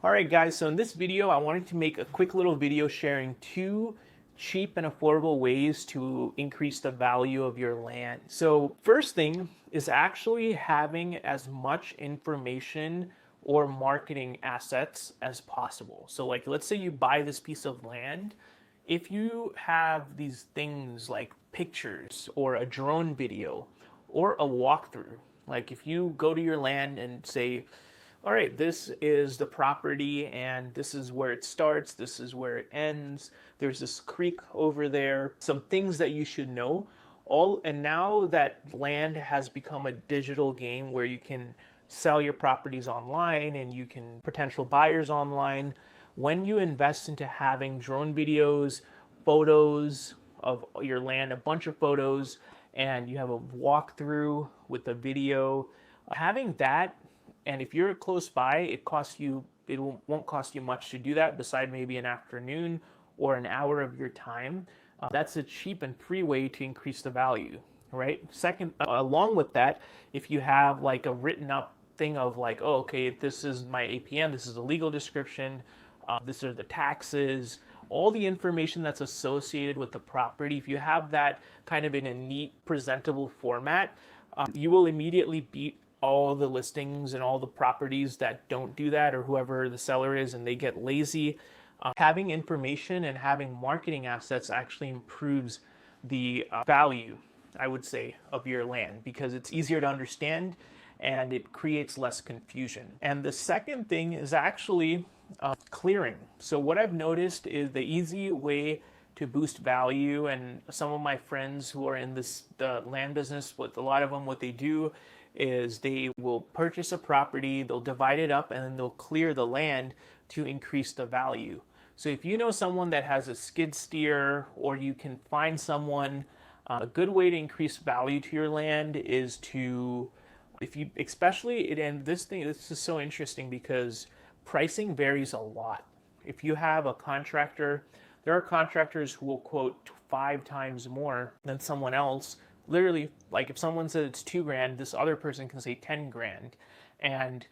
Alright guys, so in this video I wanted to make a quick little video sharing two cheap and affordable ways to increase the value of your land. So first thing is actually having as much information or marketing assets as possible. So like let's say you buy this piece of land. If you have these things like pictures or a drone video or a walkthrough, like if you go to your land and say, all right, this is the property and this is where it starts, this is where it ends, there's this creek over there, some things that you should know. And now that land has become a digital game where you can sell your properties online and you can potential buyers online. When you invest into having drone videos, photos of your land, a bunch of photos, and you have a walkthrough with a video, having that. And if you're close by, it won't cost you much to do that, beside maybe an afternoon or an hour of your time. That's a cheap and free way to increase the value, right? Second, along with that, if you have like a written up thing of like, oh, okay, this is my APN, this is the legal description, these are the taxes, all the information that's associated with the property, if you have that kind of in a neat, presentable format, you will immediately beat all the listings and all the properties that don't do that, or whoever the seller is and they get lazy. Having information and having marketing assets actually improves the value, I would say, of your land, because it's easier to understand and it creates less confusion. And the second thing is actually clearing. So what I've noticed is the easy way to boost value, and some of my friends who are in the land business, with a lot of them, what they do is they will purchase a property, they'll divide it up, and then they'll clear the land to increase the value. So if you know someone that has a skid steer, or you can find someone, a good way to increase value to your land is to, and this is so interesting because pricing varies a lot. If you have a contractor, there are contractors who will quote 5 times more than someone else. Literally, like if someone says it's $2,000, this other person can say 10 grand. And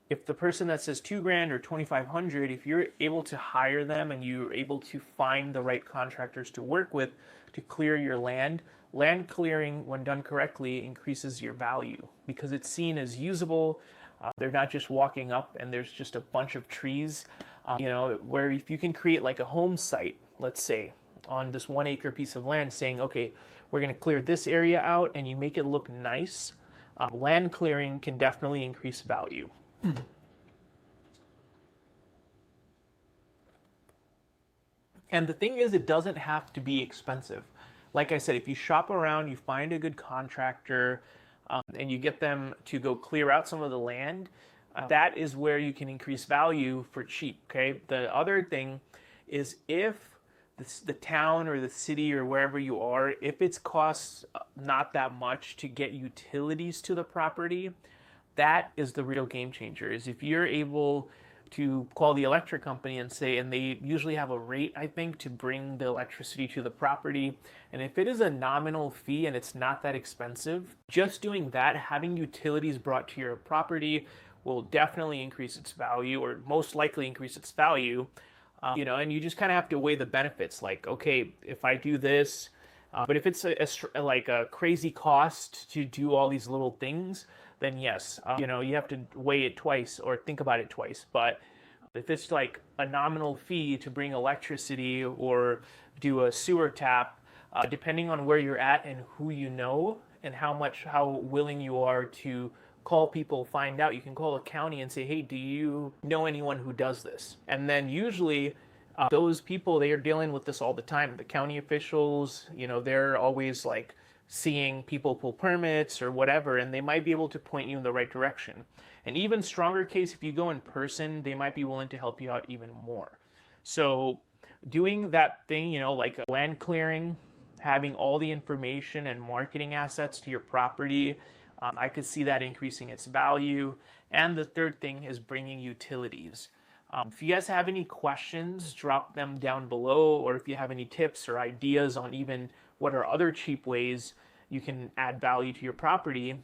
if the person that says 2 grand or 2,500, if you're able to hire them and you're able to find the right contractors to work with to clear your land clearing, when done correctly, increases your value because it's seen as usable. They're not just walking up and there's just a bunch of trees. Where if you can create like a home site, let's say, on this 1 acre piece of land, saying, okay, we're going to clear this area out, and you make it look nice. Land clearing can definitely increase value. And the thing is, it doesn't have to be expensive. Like I said, if you shop around, you find a good contractor, and you get them to go clear out some of the land, that is where you can increase value for cheap, okay? The other thing is, if the town or the city or wherever you are, if it costs not that much to get utilities to the property, that is the real game changer. Is if you're able to call the electric company and say, and they usually have a rate, I think, to bring the electricity to the property. And if it is a nominal fee and it's not that expensive, just doing that, having utilities brought to your property will definitely increase its value, or most likely increase its value. And you just kind of have to weigh the benefits. Like, okay, if I do this, but if it's like a crazy cost to do all these little things, then yes, you have to weigh it twice or think about it twice. But if it's like a nominal fee to bring electricity or do a sewer tap, depending on where you're at and who you know and how willing you are to call people, find out. You can call a county and say, hey, do you know anyone who does this? And then usually those people, they are dealing with this all the time. The county officials, they're always like seeing people pull permits or whatever, and they might be able to point you in the right direction. And even stronger case, if you go in person, they might be willing to help you out even more. So doing that thing, like land clearing, having all the information and marketing assets to your property, I could see that increasing its value. And the third thing is bringing utilities. If you guys have any questions, drop them down below, or if you have any tips or ideas on even what are other cheap ways you can add value to your property,